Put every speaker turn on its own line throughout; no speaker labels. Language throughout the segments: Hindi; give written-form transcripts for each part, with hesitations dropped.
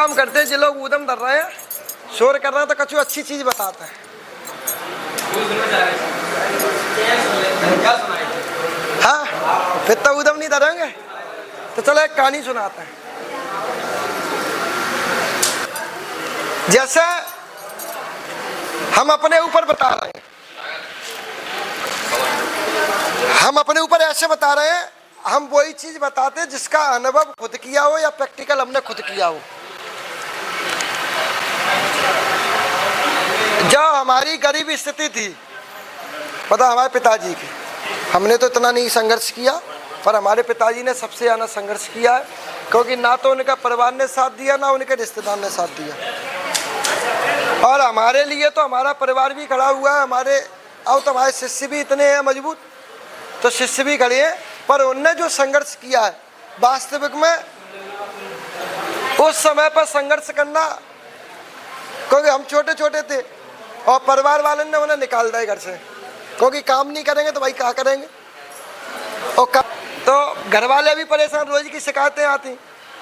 काम करते हैं जो लोग ऊधम कर रहे हैं, शोर कर रहे हैं, तो कछु अच्छी चीज बताते हैं। हाँ, फिर तो ऊधम नहीं धरेंगे। तो चलो एक कहानी सुनाते हैं। जैसे हम अपने ऊपर बता रहे हैं, हम अपने ऊपर ऐसे बता रहे हैं, हम वही चीज बताते हैं जिसका अनुभव खुद किया हो या प्रैक्टिकल हमने खुद किया हो। जब हमारी गरीब स्थिति थी, पता हमारे पिताजी की, हमने तो इतना नहीं संघर्ष किया, पर हमारे पिताजी ने सबसे ज़्यादा संघर्ष किया है, क्योंकि ना तो उनका परिवार ने साथ दिया, ना उनके रिश्तेदार ने साथ दिया। और हमारे लिए तो हमारा परिवार भी खड़ा हुआ है, हमारे अब तो हमारे शिष्य भी इतने हैं मजबूत, तो शिष्य भी खड़े हैं, पर उनने जो संघर्ष किया है वास्तविक में उस समय पर संघर्ष करना, क्योंकि हम छोटे छोटे थे और परिवार वालों ने उन्हें निकाल दिया घर से, क्योंकि काम नहीं करेंगे तो भाई क्या करेंगे। और तो घर वाले भी परेशान, रोज की शिकायतें आती,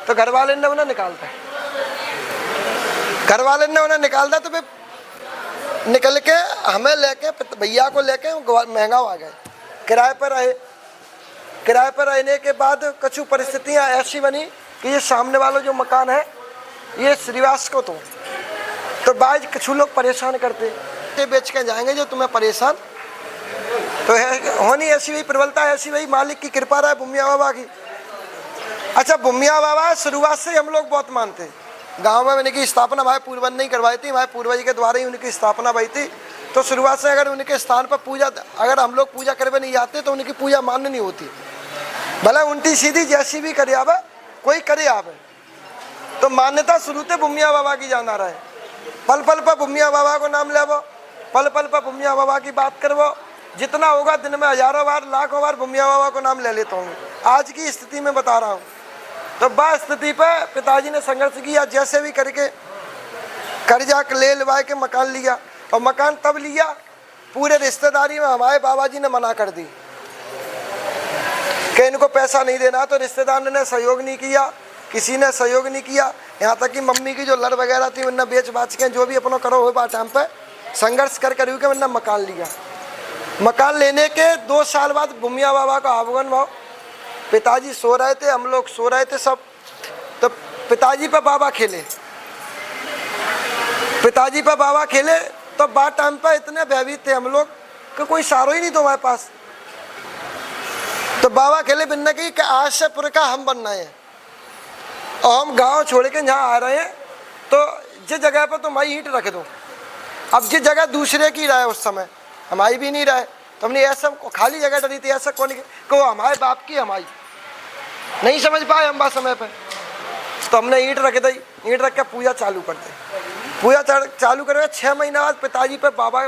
तो घर वाले ने उन्हें निकाल दिया, घर वाले ने उन्हें निकाल दिया। तो फिर निकल के हमें लेके भैया को लेके महंगा आ गए, किराए पर रहे। किराए पर रहने के बाद कुछ परिस्थितियाँ ऐसी बनी कि ये सामने वाला जो मकान है ये श्रीवास को तो बाज कुछ लोग परेशान करते, ये बेच के जाएंगे जो तुम्हें परेशान, तो होनी ऐसी वही प्रबलता, ऐसी वही मालिक की कृपा रहा है बुमिया बाबा की। अच्छा, बुमिया बाबा शुरुआत से हम लोग बहुत मानते हैं। गांव में उनकी स्थापना हमारे पूर्वज ने करवाई थी, हमारे पूर्वज के द्वारा ही उनकी स्थापना हुई थी। तो शुरुआत से अगर उनके स्थान पर पूजा, अगर हम लोग पूजा करवे नहीं जाते तो उनकी पूजा मान्य नहीं होती, भले उल्टी सीधी जैसी भी करे आवे, कोई करे आवे, तो मान्यता शुरू से बुमिया बाबा की जाना रहे। पल पल पर बुमिया बाबा को नाम लेवो, पल पल पर बुमिया बाबा की बात करवो, जितना होगा दिन में हजारों बार लाखों बार बुमिया बाबा को नाम ले लेता हूँ। आज की स्थिति में बता रहा हूँ, तो बस स्थिति पे पिताजी ने संघर्ष किया, जैसे भी करके कर्जा ले लवा के मकान लिया। और मकान तब लिया, पूरे रिश्तेदारी में हमारे बाबा जी ने मना कर दी कि इनको पैसा नहीं देना, तो रिश्तेदार ने सहयोग नहीं किया, किसी ने सहयोग नहीं किया। यहाँ तक कि मम्मी की जो लड़ वगैरह थी उनने बेच बाच के जो भी अपना करो हो टाइम पे संघर्ष कर के उनने मकान लिया। मकान लेने के 2 साल बाद बुमिया बाबा का आगमन हुआ। पिताजी सो रहे थे, हम लोग सो रहे थे सब, तो पिताजी पर बाबा खेले, पिताजी पर बाबा खेले। तो बात टाइम पर इतने भयभीत थे हम लोग कि कोई सहारा ही नहीं था हमारे पास। तो बाबा खेले बिन्ना की कि आज से पुर का हम बनना है, और हम गांव छोड़ के यहाँ आ रहे हैं, तो जिस जगह पर तुम भाई ईंट रख दो। अब जिस जगह दूसरे की रहा है उस समय हमारी भी नहीं रहा है, तो हमने ऐसा खाली जगह डरी थी, ऐसा कौन कि वो हमारे बाप की हमारी नहीं समझ पाए हम बात समय पर। तो हमने ईंट रख दी, ईंट रख के पूजा चालू कर दी। पूजा चालू करके 6 महीना बाद पिताजी पर बाबा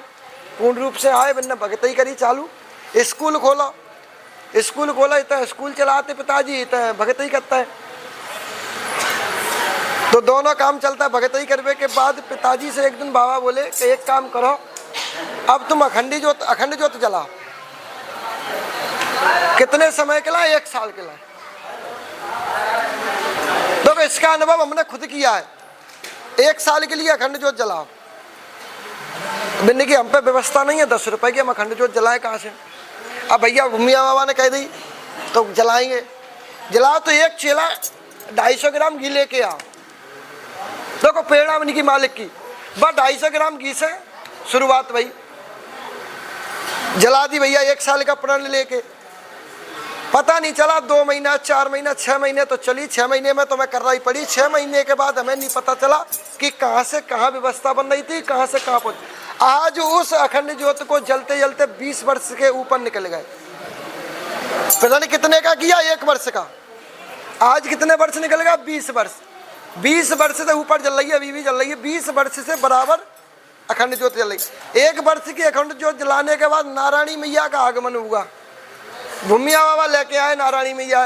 पूर्ण रूप से आए, मैंने भगतई करी चालू। स्कूल खोला, स्कूल खोला, इतना स्कूल चलाते पिताजी, इतना भगतई करता है, तो दोनों काम चलता है। भगतई करने के बाद पिताजी से एक दिन बाबा बोले कि एक काम करो, अब तुम अखंड ज्योत जलाओ। कितने समय के लिए? 1 साल के लिए। तो इसका अनुभव हमने खुद किया है, 1 साल के लिए अखंड ज्योत जलाओ। बिन्नी की हम पे व्यवस्था नहीं है 10 रुपए की, हम अखंड ज्योत जलाए कहाँ से? अब भैया बुमिया बाबा ने कह दी तो जलाएंगे। जलाओ तो एक चेला 250 ग्राम घी लेके आओ। देखो प्रेरणा बनी की मालिक की, बस 250 ग्राम घी से शुरुआत भाई जला दी भैया। 1 साल का प्रण लेके पता नहीं चला 2 महीना, 4 महीना, 6 महीने तो चली। 6 महीने में तो मैं कर रही पड़ी। 6 महीने के बाद हमें नहीं पता चला कि कहाँ से कहाँ व्यवस्था बन रही थी, कहाँ से कहाँ पहुँच। आज उस अखंड ज्योत को जलते जलते 20 वर्ष के ऊपर निकल गए। पता नहीं कितने का किया, 1 वर्ष का। आज कितने वर्ष निकल गया? 20 वर्ष। 20 वर्ष से ऊपर जल रही है, अभी भी जल रही है। 20 वर्ष से बराबर अखंड ज्योत जल रही। 1 वर्ष की अखंड ज्योत जलाने के बाद नारायणी मैया का आगमन हुआ। बुमिया बाबा लेके आए नारायणी मैया।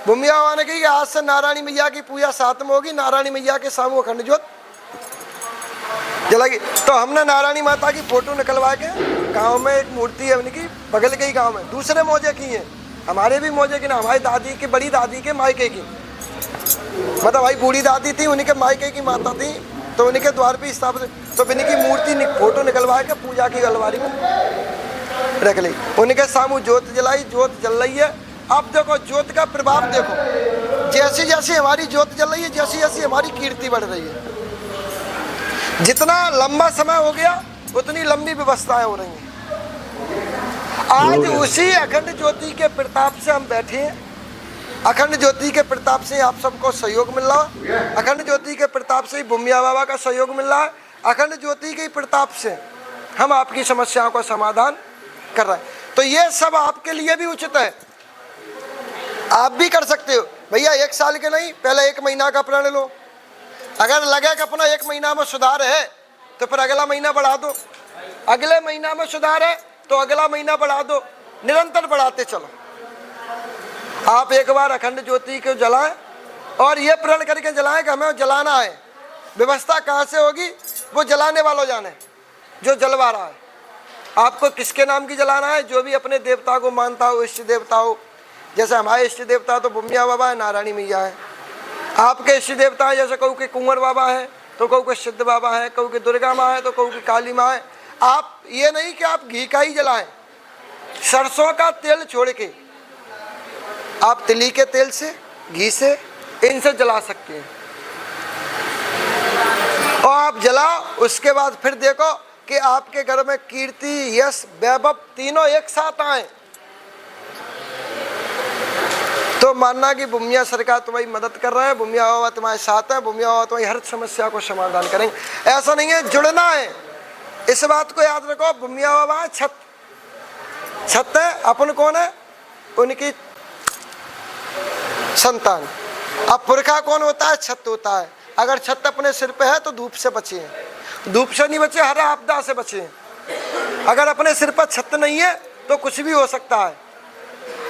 बुमिया बाबा ने कही कि आज से नारायणी मैया की पूजा 7 में होगी, नारायणी मैया के सामने अखंड ज्योत जलेगी। तो हमने नारायणी माता की फोटो निकलवा के, गांव में एक मूर्ति है उनकी, बगल के ही गांव में, दूसरे मौजे की है, हमारे भी मौजे की ना, हमारी दादी की, बड़ी दादी के मायके की, मतलब भाई बूढ़ी दादी थी, उन्हीं के मायके की माता थी, तो उन्हीं के द्वार पे स्थापित, तो उन्हीं की मूर्ति फोटो निकलवा के पूजा की अलमारी में रख ली। उन्हीं के सामू ज्योत जलाई, ज्योत जल रही है। अब देखो ज्योत का प्रभाव देखो, जैसी जैसी हमारी ज्योत जल रही है, जैसी जैसी हमारी कीर्ति बढ़ रही है। जितना लंबा समय हो गया उतनी लंबी व्यवस्थाएं हो रही हैं। आज उसी अखंड ज्योति के प्रताप से हम बैठे हैं। अखंड ज्योति के प्रताप से आप सबको सहयोग मिल रहा है। अखंड ज्योति के प्रताप से ही भूमिया बाबा का सहयोग मिल रहा है। अखंड ज्योति के प्रताप से हम आपकी समस्याओं का समाधान कर रहे हैं। तो ये सब आपके लिए भी उचित है, आप भी कर सकते हो। भैया 1 साल के नहीं, पहले 1 महीना का प्रण लो। अगर लगे कि अपना 1 महीना में सुधार है तो फिर अगला महीना बढ़ा दो, अगले महीना में सुधार है तो अगला महीना बढ़ा दो, निरंतर बढ़ाते चलो। आप एक बार अखंड ज्योति को जलाएं और ये प्रण करके जलाएं कि हमें जलाना है। व्यवस्था कहाँ से होगी वो जलाने वालों जाने, जो जलवा रहा है। आपको किसके नाम की जलाना है? जो भी अपने देवता को मानता हो, इष्ट देवता हो। जैसे हमारे इष्ट देवता तो भूमिया बाबा है, नारायणी मैया है। आपके इष्ट देवता है, जैसे कहू के कुंवर बाबा है तो कहू के सिद्ध बाबा है, कहू के दुर्गा माँ है तो कहू की काली माँ है। आप ये नहीं कि आप घी का ही जलाएं, सरसों का तेल छोड़ के आप तिली के तेल से, घी से, इनसे जला सकते हैं। और आप जलाओ, उसके बाद फिर देखो कि आपके घर में कीर्ति, यश, वैभव तीनों एक साथ आए। तो मानना कि भूमिया सरकार तुम्हारी मदद कर रहा है, भूमिया बाबा तुम्हारे साथ है, भूमिया बाबा तुम्हारी हर समस्या को समाधान करेंगे। ऐसा नहीं है, जुड़ना है। इस बात को याद रखो, भूमिया बाबा छत, छत है, अपन कौन है? उनकी संतान। अब पुरखा कौन होता है? छत होता है। अगर छत अपने सिर पे है तो धूप से बचे हैं, धूप से नहीं बचे, हर आपदा से बचे हैं। अगर अपने सिर पर छत नहीं है तो कुछ भी हो सकता है।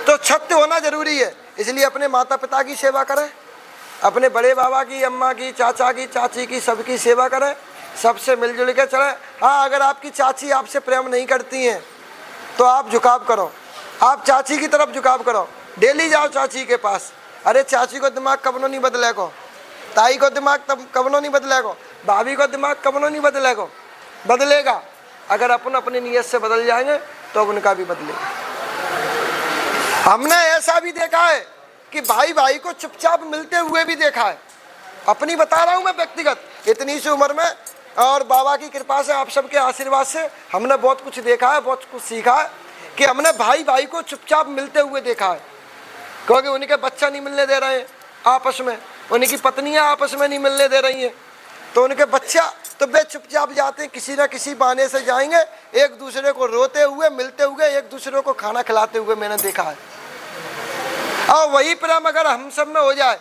तो छत होना जरूरी है। इसलिए अपने माता पिता की सेवा करें, अपने बड़े बाबा की, अम्मा की, चाचा की, चाची की, सबकी सेवा करें, सबसे मिलजुल के चलें। हाँ, अगर आपकी चाची आपसे प्रेम नहीं करती हैं तो आप झुकाव करो, आप चाची की तरफ झुकाव करो। डेली जाओ चाची के पास। अरे चाची को दिमाग कबनो नहीं बदलेगो, ताई को दिमाग कबनो नहीं बदलेगो, भाभी को दिमाग कबनो नहीं बदलेगो, बदलेगा। अगर अपन अपनी नीयत से बदल जाएंगे तो अब उनका भी बदलेगा। हमने ऐसा भी देखा है कि भाई भाई को चुपचाप मिलते हुए भी देखा है। अपनी बता रहा हूँ मैं व्यक्तिगत, इतनी सी उम्र में, और बाबा की कृपा से, आप सबके आशीर्वाद से हमने बहुत कुछ देखा है, बहुत कुछ सीखा है कि हमने भाई भाई को चुपचाप मिलते हुए देखा है। क्योंकि उनके बच्चा नहीं मिलने दे रहे हैं आपस में, उनकी पत्नियां आपस में नहीं मिलने दे रही हैं, तो उनके बच्चा तो वे चुपचाप जाते हैं, किसी ना किसी बहाने से जाएंगे, एक दूसरे को रोते हुए, मिलते हुए, एक दूसरे को खाना खिलाते हुए मैंने देखा है। और वही प्रेम अगर हम सब में हो जाए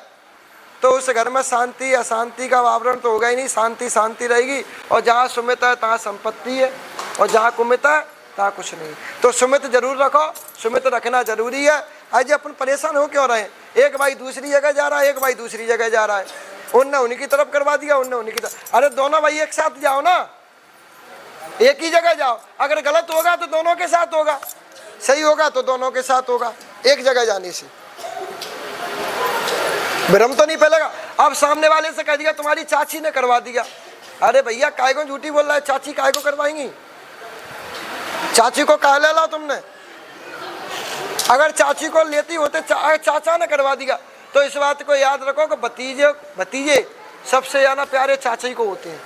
तो उस घर में शांति अशांति का वातावरण तो होगा ही नहीं, शांति शांति रहेगी। और जहाँ सुमित है तहाँ संपत्ति है, और जहाँ कुमित है तहाँ कुछ नहीं। तो सुमित जरूर रखो, सुमित रखना जरूरी है। आज अपन परेशान हो क्यों रहे हैं? एक भाई दूसरी जगह जा रहा है, एक भाई दूसरी जगह जा रहा है, उनने उनकी तरफ करवा दिया, उनने उनकी तरफ। अरे दोनों भाई एक साथ जाओ ना, एक ही जगह जाओ। अगर गलत होगा तो दोनों के साथ होगा, सही होगा तो दोनों के साथ होगा। एक जगह जाने से भ्रम तो नहीं फैलेगा। अब सामने वाले से कह दिया तुम्हारी चाची ने करवा दिया। अरे भैया काय को झूठी बोल रहा है? चाची काय को करवाएंगी? चाची को कहा ले ला तुमने? अगर चाची को लेती होते चाचा ने करवा दिया। तो इस बात को याद रखो कि भतीजे सबसे ज्यादा प्यारे चाचा ही को होते हैं।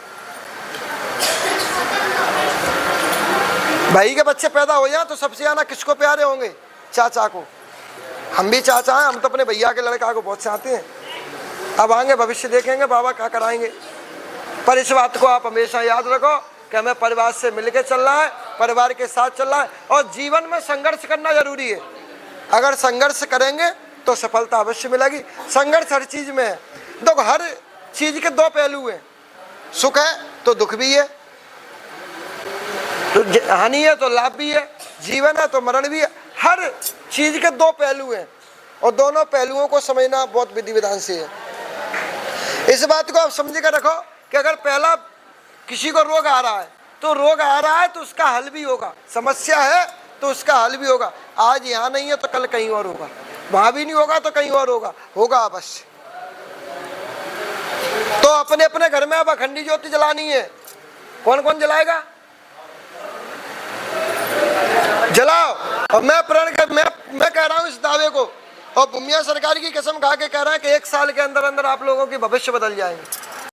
भाई के बच्चे पैदा हो जाए तो सबसे ज्यादा किसको प्यारे होंगे? चाचा को। हम भी चाचा हैं, हम तो अपने भैया के लड़का को बहुत चाहते हैं। अब आगे भविष्य देखेंगे बाबा क्या कराएंगे। पर इस बात को आप हमेशा याद रखो कि हमें परिवार से मिलकर चलना है, परिवार के साथ चलना है, और जीवन में संघर्ष करना जरूरी है। अगर संघर्ष करेंगे तो सफलता अवश्य मिलेगी। संघर्ष हर चीज में है। देखो हर चीज के दो पहलू हैं, सुख है तो दुख भी है, तो हानि है तो लाभ भी है, जीवन है तो मरण भी है। हर चीज के दो पहलू हैं और दोनों पहलुओं को समझना बहुत विधि विधान से है। इस बात को आप समझ कर रखो कि अगर पहला किसी को रोग आ रहा है तो रोग आ रहा है तो उसका हल भी होगा, समस्या है तो उसका हल भी होगा। आज यहाँ नहीं है तो कल कहीं और होगा, वहाँ भी नहीं होगा तो कहीं और होगा, होगा अवश्य। अपने अपने घर में अब अखंडी ज्योति जलानी है। कौन कौन जलाएगा? जलाओ। और मैं प्रण कर मैं कह रहा हूं इस दावे को, और भूमिया सरकार की कसम खा के कह रहा है कि 1 साल के अंदर अंदर आप लोगों की भविष्य बदल जाएंगे।